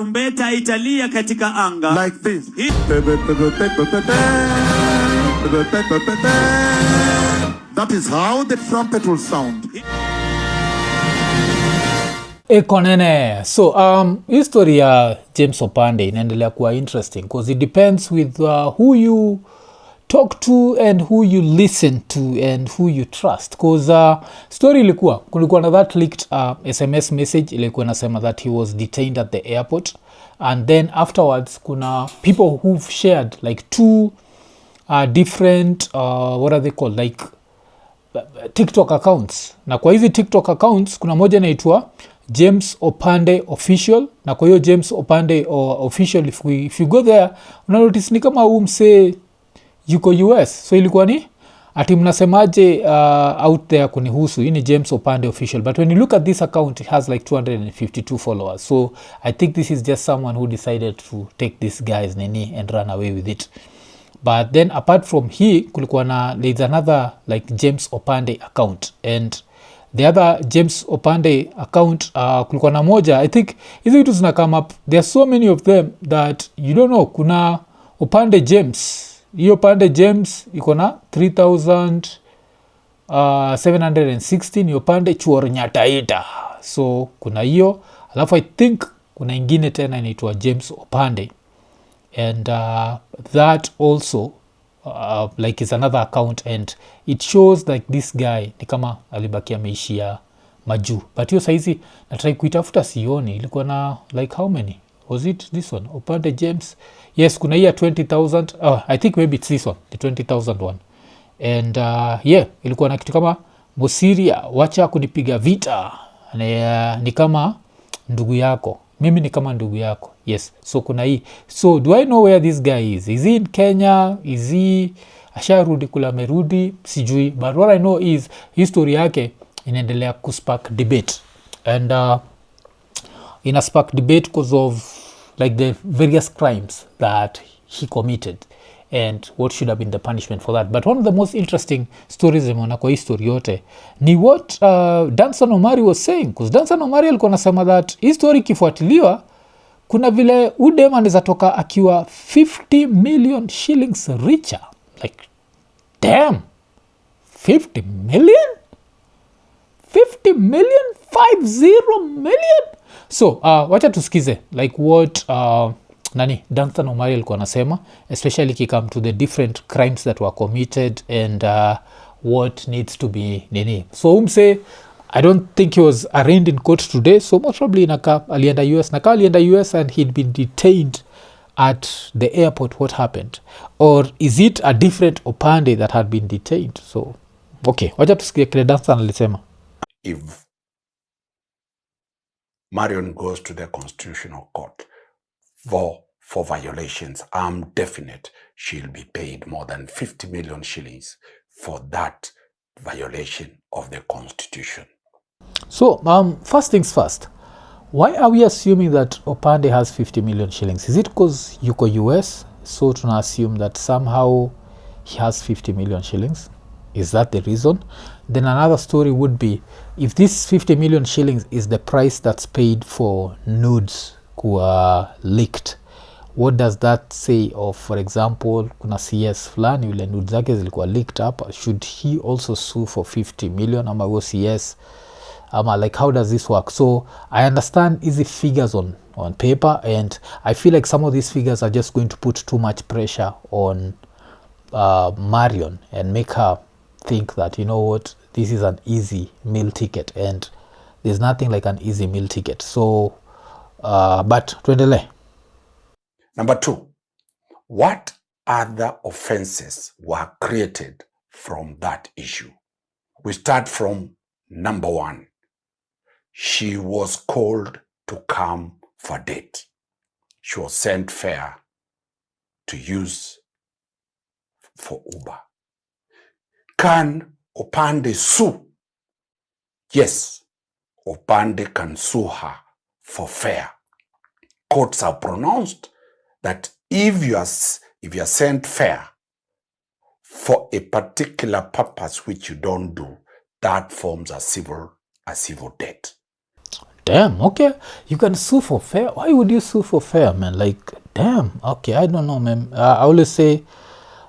Tarumbeta italia katika anga. Like this. That is how the trumpet will sound. Ekonene. So history ya James Opande inaendelea kuwa interesting because it depends with who you talk to and who you listen to and who you trust. Because story kulikuwa na that leaked SMS message ilikuwa nasema that he was detained at the airport, and then afterwards kuna people who've shared like two different what are they called, like TikTok accounts. Na kwa hizi TikTok accounts kuna moja inaitwa James Opande official, na kwa hiyo James Opande official if you go there unanotice ni kama mse yuko US. So ilikuwa ni ati mnasemaje out there kunihusu, hii ni James Opande official, but when you look at this account it has like 252 followers. So I think this is just someone who decided to take this guy's Nini and run away with it. But then apart from he kulikuwa na there's another like James Opande account, and the other James Opande account kulikuwa na moja, I think hizi vitu zina come up, there are so many of them that you don't know. Kuna Opande James, hiyo Opande James iko na 3716, hiyo Opande chuor nyataita. So kuna hiyo, alafu I think kuna ingine tena inaitwa James Opande, and that also like is another account, and it shows like this guy ni kama alibakia ameishia majuu. But hiyo saizi natry kuitafuta sioni, ilikuwa na like how many was it, this one Opande James? Yes, kuna hii 20,000. I think maybe it's this one, the 20,000 one. And yeah, ilikuwa na kitu kama Mosiria, wacha kunipiga vita, ni kama ndugu yako, mimi ni kama ndugu yako. Yes, so kuna hii. So do I know where this guy is? Is he in Kenya? Is he asharudi kula merudi? Sijui, but what I know is history yake inaendelea kuspark debate, and ina spark debate because of like the various crimes that he committed and what should have been the punishment for that. But one of the most interesting stories imeona kwa history yote ni what Danstan Omari was saying, because Danstan Omari alikuwa anasema that history kifuatiliwa kuna vile udem anaweza toka akiwa 50 million shillings richer. Like damn, 50 million 50 million. So wacha tusikize like what Danstan Omari alikuwa anasema, especially kikam to the different crimes that were committed and what needs to be Nini. So umse, I don't think he was arraigned in court today, so most probably alienda US and he'd been detained at the airport. What happened? Or is it a different Opande that had been detained? So okay, wacha tusikie kile Danstan alisema. If Marion goes to the Constitutional Court for violations, I'm definite she'll be paid more than 50 million shillings for that violation of the Constitution. So first things first, why are we assuming that Opande has 50 million shillings? Is it because yuko US, so tuna assume that somehow he has 50 million shillings? Is that the reason? Then another story would be, if this 50 million shillings is the price that's paid for nudes kuwa leaked, what does that say of, for example, kuna CS fulani yule nudes zake zilikuwa leaked up, should he also sue for 50 million ama go CS? Like how does this work? So I understand easy figures on paper, and I feel like some of these figures are just going to put too much pressure on Marion and make her think that, you know what, this is an easy meal ticket, and there's nothing like an easy meal ticket. So but tuendelee. Number 2, what other offenses were created from that issue? We start from number 1. She was called to come for date. She was sent fare to use for Uber. Can Opande sue? Yes, Opande can sue her for fare. Courts have pronounced that if you are sent fare for a particular purpose which you don't do, that forms a civil debt. damn, okay, you can sue for fair. Why would you sue for fair, man? Like, damn, okay, I don't know, man. I always say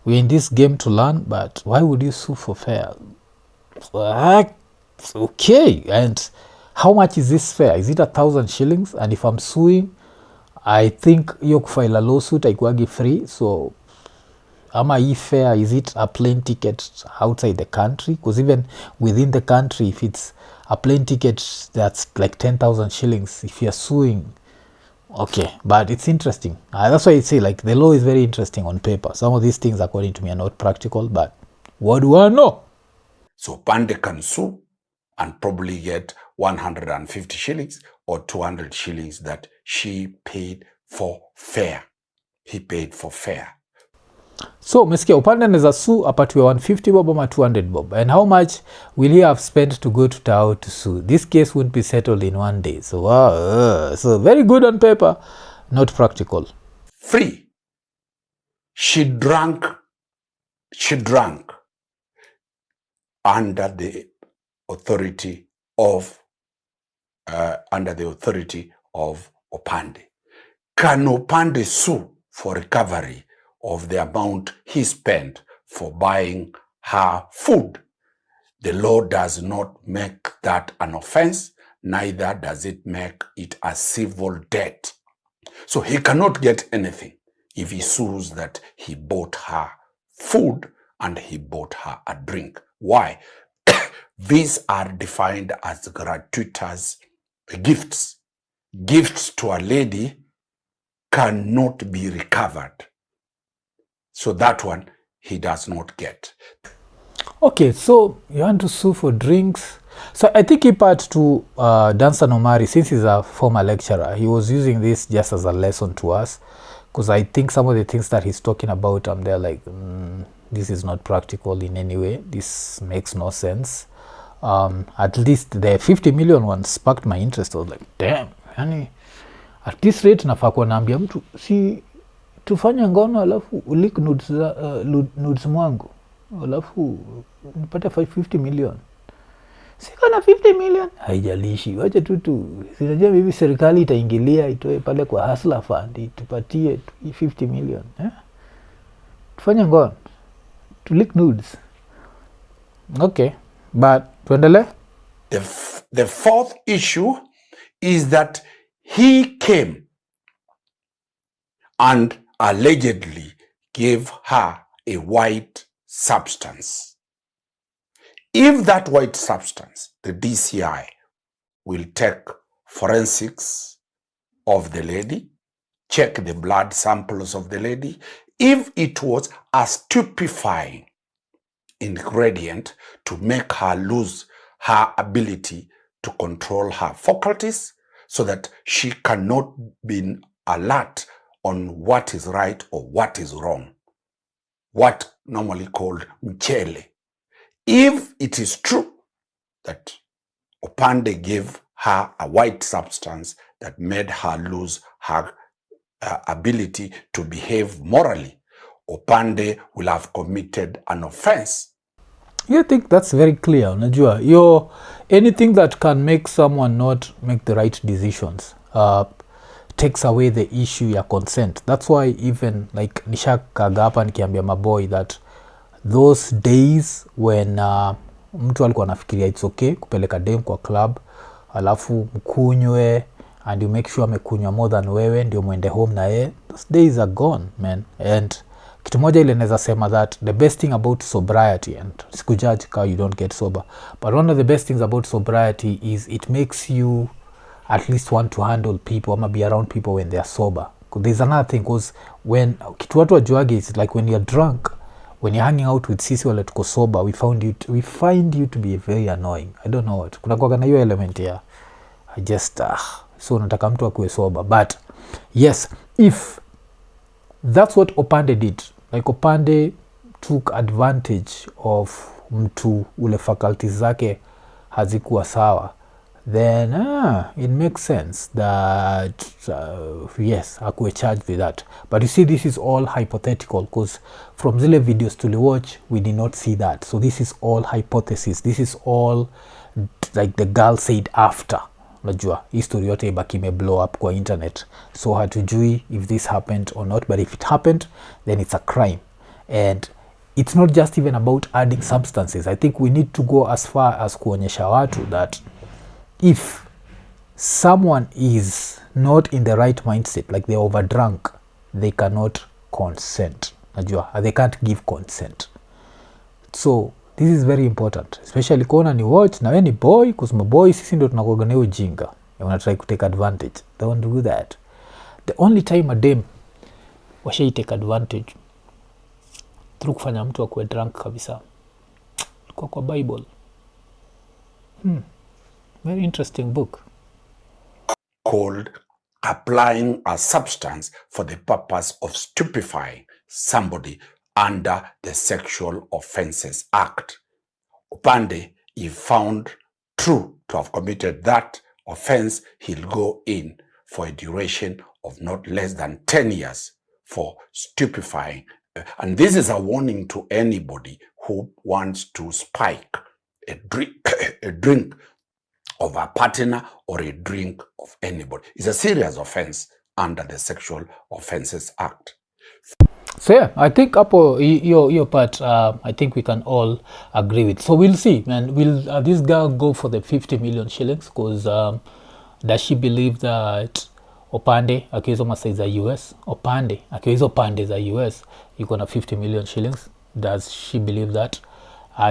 we're in this game to learn, but why would you sue for fair? Okay, and how much is this fair? Is it 1,000 shillings? And if I'm suing, I think you file a lawsuit, I go free. So, am I fair? Is it a plane ticket outside the country? Because even within the country, if it's a plane ticket, that's like 10,000 shillings. If you're suing, okay, but it's interesting. That's why I say, like, the law is very interesting on paper. Some of these things, according to me, are not practical, but what do I know? So Opande can sue and probably get 150 shillings or 200 shillings that she paid for fair. He paid for fair. So, Mesikia, Opande anaweza sue apatiwe 150 bob ama 200 bob. And how much will he have spent to go to Tao to sue? This case wouldn't be settled in one day. So, so very good on paper, not practical. Free. She drank under the authority of Opande. Can Opande sue for recovery of the amount he spent for buying her food? The law does not make that an offense, neither does it make it a civil debt. So he cannot get anything if he sues that he bought her food and he bought her a drink. Why? These are defined as gratuitous gifts. Gifts to a lady cannot be recovered. So that one he does not get. Okay, so you want to sue for drinks. So I think he part to Danstan Omari, since he's a former lecturer, he was using this just as a lesson to us. Because I think some of the things that he's talking about, they're like, this is not practical in any way. This makes no sense. At least the 50 million one sparked my interest. I was like, damn, yani, at this rate nafaa kuwa naambia mtu, si tufanye ngono alafu ulik nudes mwangu alafu nipate 50 million. Siko na 50 million, haijalishi, wacha tu sinajua maybe serikali itaingilia itoe pale kwa hustler fund itupatie 50 million. Tufanye ngono, tulik nudes. Okay, but tuendele. The fourth issue is that he came and allegedly gave her a white substance. If that white substance, the DCI, will take forensics of the lady, check the blood samples of the lady, if it was a stupefying ingredient to make her lose her ability to control her faculties so that she cannot be alert on what is right or what is wrong, what normally called mchele. If it is true that Opande gave her a white substance that made her lose her ability to behave morally, Opande will have committed an offense. You think that's very clear, unajua. Anything that can make someone not make the right decisions takes away the issue ya consent. That's why even like nishakaga hapa nikiambia maboy that those days when mtu alikuwa anafikiria it's okay kupeleka dem kwa club alafu mkunywe and you make sure amekunywa more than wewe ndio mwende home na yeye, those days are gone, man. And kitu moja ile naweza sema that the best thing about sobriety, and sikujudge how you don't get sober, but one of the best things about sobriety is it makes you at least want to handle people or be around people when they are sober. There's another thing, because when kitu watu wajuage is like when you're drunk, when you're hanging out with sisi wale tuko sober, we find you to be very annoying. I don't know what. Kuna kwa na hiyo element ya I just so nataka mtu akuwe sober. But yes, if that's what Opande did, like Opande took advantage of mtu ule faculties zake hazikuwa sawa, then it makes sense that yes, akuwe charged with that. But you see, this is all hypothetical, because from zile videos to watch, we did not see that. So this is all hypothesis. This is all like the girl said after. unajua history yote ibaki blow up kwa internet, so hatujui if this happened or not, but if it happened then it's a crime. And it's not just even about adding substances. I think we need to go as far as kuonyesha watu that if someone is not in the right mindset, like they're overdrunk, they cannot consent, najua they can't give consent. So this is very important, especially kona ni watch na we ni boy, cause maboy sisi ndo tunakuwa na ujinga and wanna try to take advantage. Don't do that. The only time a dem washai take advantage through kufanya mtu akuwe drunk kabisa kwa Bible. Very interesting book called applying a substance for the purpose of stupefying somebody under the Sexual Offences Act. Opande, if found true to have committed that offense, he'll go in for a duration of not less than 10 years for stupefying. And this is a warning to anybody who wants to spike a drink of a partner or a drink of anybody. It's a serious offense under the Sexual Offences Act. So yeah, I think your part, I think we can all agree with. So we'll see, man. Will this girl go for the 50 million shillings? Because does she believe that Opande akiweza masai za US, Opande akiweza pande za US, yuko na 50 million shillings? Does she believe that?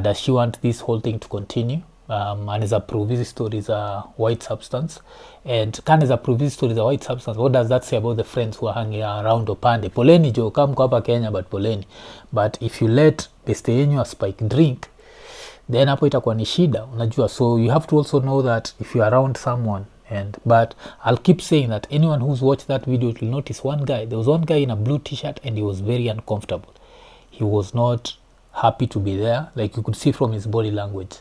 Does she want this whole thing to continue? Anaweza prove hizi stories are white substance, and kanaweza prove hizi stories are white substance. What does that say about the friends who are hanging around Opande? Poleni jo, kama mko hapa Kenya, but poleni. But if you let beste yenyu a spike drink, then hapo itakuwa ni shida, unajua. So you have to also know that if you are around someone, but I'll keep saying that anyone who's watched that video will notice one guy. There was one guy in a blue t-shirt and he was very uncomfortable. He was not happy to be there. Like you could see from his body language.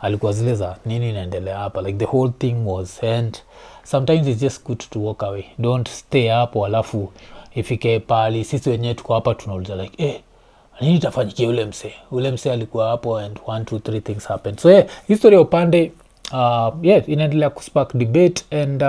Alikuwa zile za nini inaendelea hapa, like the whole thing was. And sometimes it's just good to walk away. Don't stay hapo alafu ifike pali sisi wenyewe tuko hapa tunauliza like nini itafanyikia ule mse alikuwa hapo, and 1 2 3 things happened. So yeah, history ya Opande inaendelea kuspark debate. And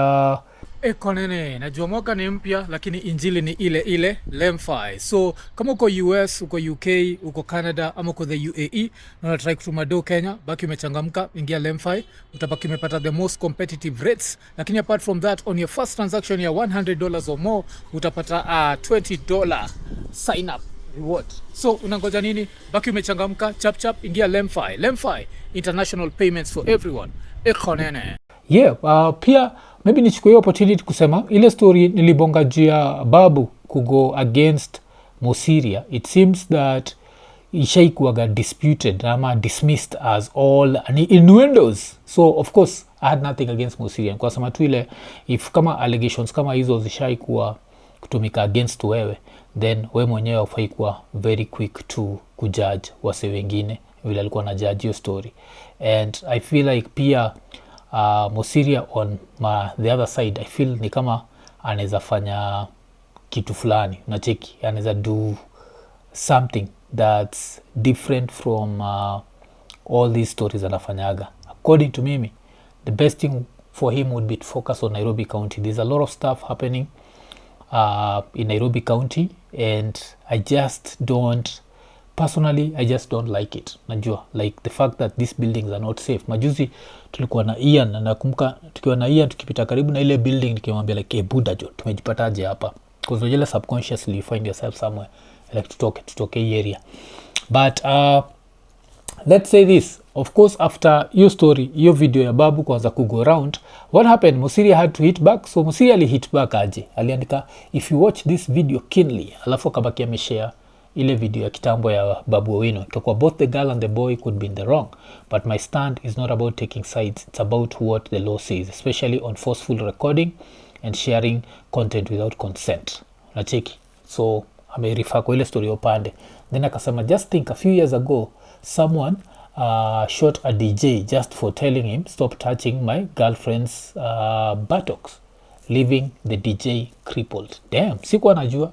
konene najua mwaka ni mpya lakini injili ni ile lemfi. So kama uko US, uko UK, uko Canada ama uko the UAE na unatry kutuma do Kenya, baki umechangamka, ingia lemfi, utabaki umepata the most competitive rates. Lakini apart from that, on your first transaction ya $100 or more utapata $20 sign up reward. So unangoja nini? Baki umechangamka, chap ingia lemfi, international payments for everyone. Ekonene. Yeah, pia maybe nichukue hiyo opportunity kusema ile story nilibonga juu ya Babu kugo against Mosiria. It seems that ishaikuwaga disputed ama dismissed as all innuendos. So of course I had nothing against Mosiria. Kwa sema tu ile if kama allegations kama hizo zishaikuwa kutumika against wewe, then we mwenyewe ufai kuwa very quick to kujudge wase wengine vile alikuwa na judge hiyo story. And I feel like pia Mosiria on the other side, I feel ni kama anaweza fanya kitu fulani, unacheki, anaweza do something that's different from all these stories anafanyaga. According to me, the best thing for him would be to focus on Nairobi County. There's a lot of stuff happening in Nairobi County, and I just don't like it. Najua, like the fact that these buildings are not safe. Majuzi tulikuwa na Ian, na nakumbuka tukiwa na Ian tukipita karibu na ile building nikimwambia like buda jo, tumejipataje hapa? Because unajua subconsciously you find yourself somewhere like tutoke hii area. But let's say this, of course after your story, your video ya Babu kwanza kugo around, what happened? Mosiria had to hit back. So Mosiria ali hit back aje, aliandika if you watch this video keenly, alafu kabaki ameshare ile video ya kitambo ya Babu Owino. Kwa both the girl and the boy could be in the wrong, but my stand is not about taking sides. It's about what the law says, especially on forceful recording and sharing content without consent. Nacheki. So amerifa kwa ile story Opande. Then akasema just think a few years ago someone shot a DJ just for telling him stop touching my girlfriend's buttocks, leaving the DJ crippled. Damn, sikuwa najua.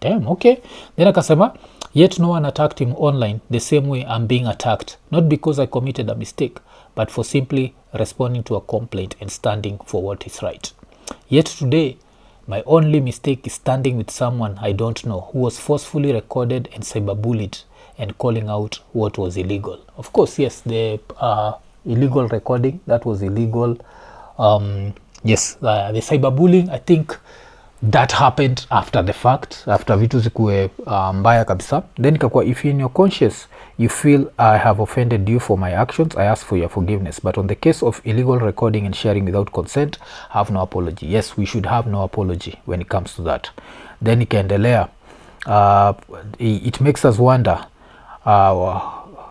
Damn, okay. Then akasema yet no one attacked him online the same way I'm being attacked, not because I committed a mistake but for simply responding to a complaint and standing for what is right. Yet today, my only mistake is standing with someone I don't know who was forcefully recorded and cyberbullied and calling out what was illegal. Of course, yes, the illegal recording, that was illegal. Yes, the cyberbullying, I think that happened after the fact, after vitu zikuwe mbaya kabisa. Then ikakuwa, if in your conscience you feel I have offended you for my actions, I ask for your forgiveness. But on the case of illegal recording and sharing without consent, have no apology. Yes, we should have no apology when it comes to that. Then ikaendelea, it makes us wonder,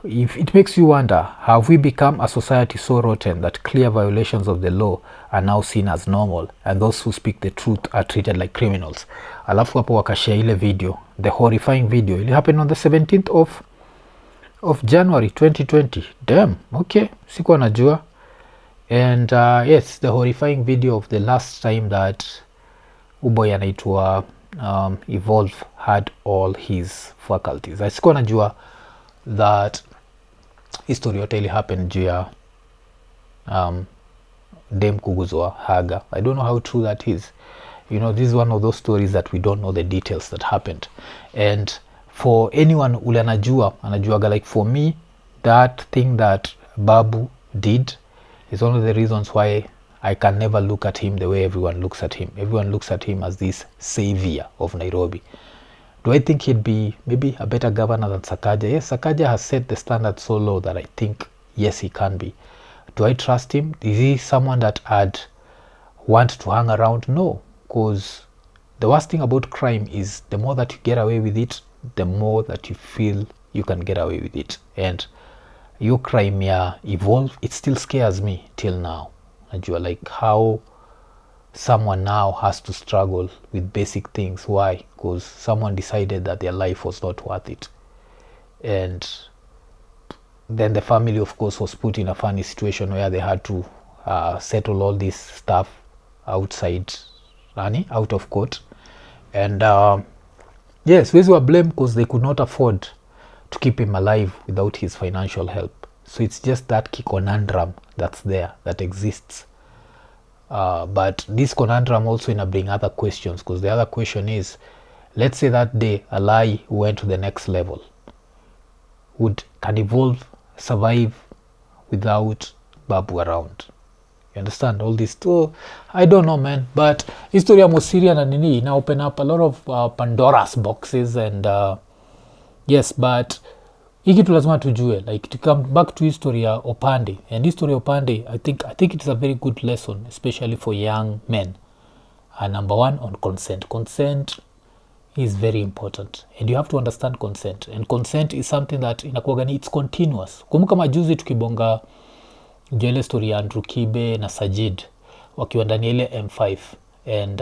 if it makes you wonder, have we become a society so rotten that clear violations of the law are now seen as normal and those who speak the truth are treated like criminals? Alafu hapo wakashare ile video, the horrifying video. It happened on the 17th of January 2020. Damn, okay, sikuwa najua. And yes, the horrifying video of the last time that uboy anaitwa Evolve had all his faculties. Sikuwa najua that history yote ili happen juu ya dem kuguzwa haga. I don't know how true that is. You know, this is one of those stories that we don't know the details that happened. And for anyone ule anajuaga, like for me, that thing that Babu did is one of the reasons why I can never look at him the way everyone looks at him. Everyone looks at him as this savior of Nairobi. Do I think he'd be maybe a better governor than Sakaja? Yes, Sakaja has set the standard so low that I think, yes, he can be. Do I trust him? Is he someone that I'd want to hang around? No, because the worst thing about crime is the more that you get away with it, the more that you feel you can get away with it. And your crime, yeah, Evolve, it still scares me till now. And you are like, how someone now has to struggle with basic things. Why? Because someone decided that their life was not worth it. And then the family, of course, was put in a funny situation where they had to settle all this stuff outside, out of court. And yes, these were blamed because they could not afford to keep him alive without his financial help. So it's just that conundrum that's there, that exists. But this conundrum also bring other questions, because the other question is, let's say that day a lie went to the next level. Can Evolve survive without Babu around? You understand all this? So I don't know, man. But history of Mosiria and Nini now open up a lot of Pandora's boxes, and yes, but hiki tu lazima tujue, like, to come back to history ya Opande. And history of Opande, I think it is a very good lesson, especially for young men. Number one, on consent. Consent is very important, and you have to understand consent. And consent is something that inakuwagani, it's continuous. Kumbuka majuzi tukibonga jele story ya Andrew Kibe na Sajid wakiwa ndani ile M5, and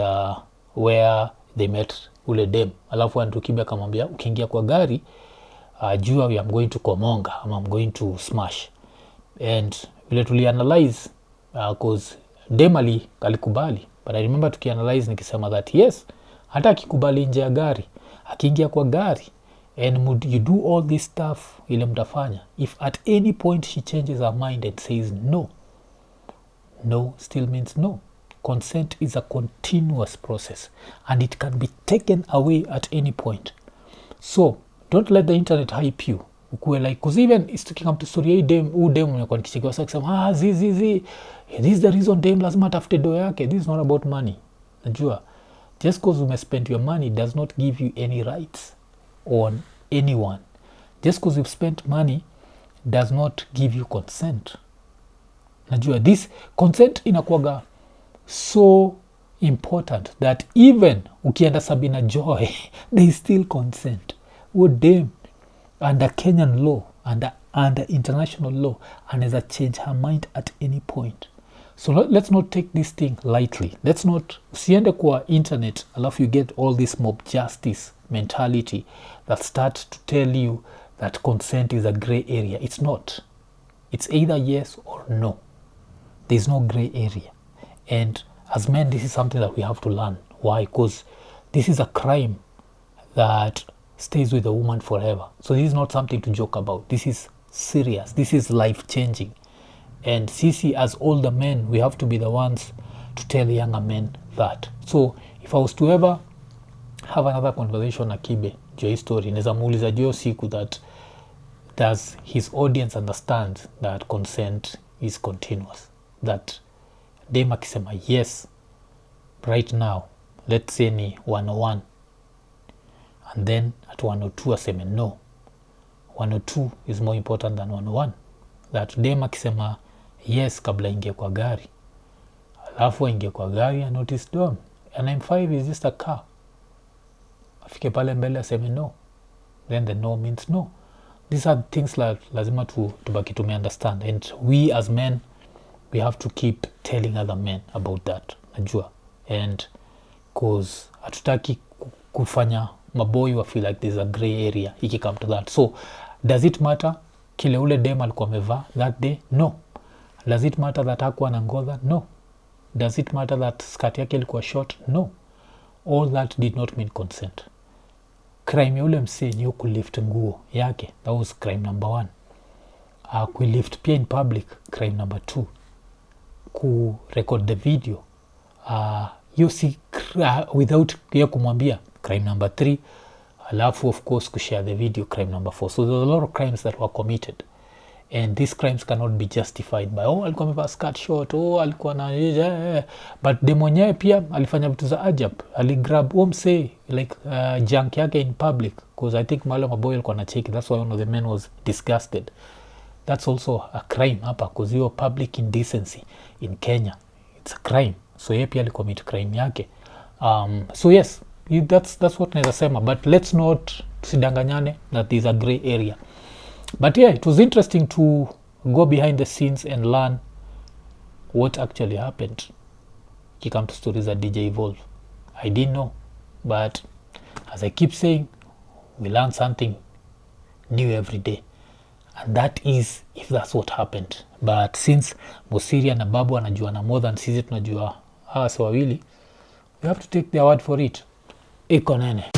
where they met ule dem, alafu Andrew Kibe akamwambia, ukiingia kwa gari jua I'm going to komonga, I'm going to smash. And vile tulianalyze, cause dem alikubali, but I remember tukianalyze nikisema that yes, hata akikubali nje ya gari, akiingia kwa gari, and you do all this stuff ile mtafanya, if at any point she changes her mind and says no, no still means no. Consent is a continuous process, and it can be taken away at any point. So don't let the internet hype you. Ukue like, because even it's to come to story dem unakuwa nikisikia sasa kusema this is the reason dem lazima tafute do yake. This is not about money. Najua just because you spend your money does not give you any rights on anyone. Just because you've spent money does not give you consent. Najua this consent inakuwaga so important that even ukienda Sabina Joy they still consent. Would them under Kenyan law, under international law, anaweza change her mind at any point. So let's not take this thing lightly. Let's not usiende kwa internet alafu you get all this mob justice mentality that starts to tell you that consent is a gray area. It's not. It's either yes or no. There's no gray area. And as men, this is something that we have to learn. Why? Because this is a crime that stays with a woman forever. So this is not something to joke about. This is serious. This is life-changing. and sisi as older men we have to be the ones to tell younger men that. So if I was to ever have another conversation na Kibe juu hii story, naweza muuliza juu siku that does his audience understand that consent is continuous, that dem akisema yes right now, let's say ni 101 and then at 102 aseme no, 102 is more important than 101, that dem akisema yes kabla ingie kwa gari, alafu ingie kwa gari and notice done and M5 is just a car, afike pale mbele aseme no, then the no means no. These are things like lazima tubaki tume understand, and we as men we have to keep telling other men about that, najua, and cause hatutaki kufanya maboy wa feel like there's a gray area iki come to that. So does it matter kile ule dem alikuwa amevaa that day? No. Does it matter that hakuwa na ngoza? No. Does it matter that skirt yake ilikuwa short? No. All that did not mean consent. Crime ya ule msee ni kulift nguo yake, that was crime number 1. Kulift pia in public, crime number 2. Ku record the video you see without ya kumwambia, crime number 3. Alafu of course kushare the video, crime number 4. So there's a lot of crimes that were committed, and these crimes cannot be justified by alikuwa amevaa skirt short, alikuwa na but de mwenyewe pia alifanya vitu za ajab, aligrab msee like junk yake in public, because I think malo maboy alikuwa na check, that's why one of the men was disgusted. That's also a crime hapa, because you public indecency in Kenya, it's a crime. So yeye pia alicommit crime yake. So yes, that's what naweza sema, but let's not tusidanganyane that there's a gray area. But yeah, it was interesting to go behind the scenes and learn what actually happened. He come to stories at DJ Evolve. I didn't know, but as I keep saying, we learn something new every day, and that is if that's what happened. But since Mosiria na Babu anajuana more than sisi tunajua hawa wawili, we have to take their word for it. Iko nene.